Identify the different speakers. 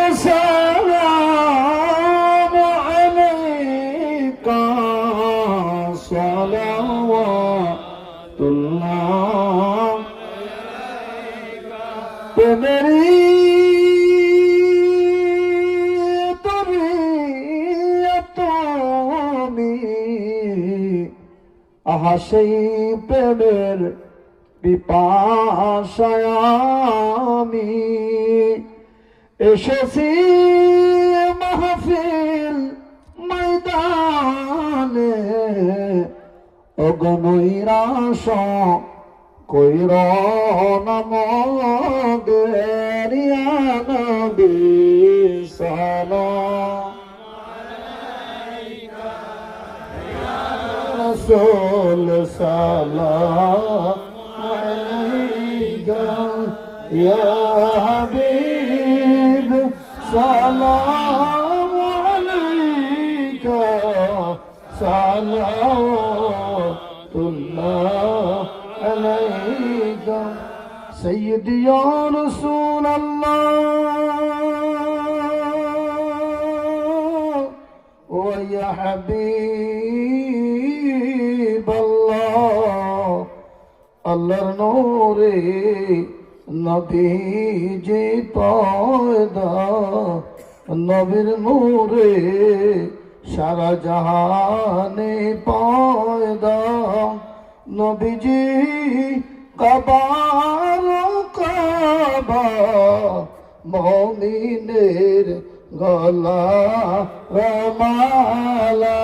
Speaker 1: السلام عليك صلوات الله تمری আহা সেই প্রেমের পিপাসায় আমি এসেছি মাহফিল ময়দানে অগনৈরাস কইর নমদের ইয়া নবী সালাম رسول سلام عليك يا حبيب سلام عليك صلوات الله عليك سيدي يا رسول الله ويا حبيب আল্লাহর নূরে নবীজি পয়দা নবীর নূরে সারা জাহানে পয়দা নবীজি কাবার কাবা মুমিনের গলা রমালা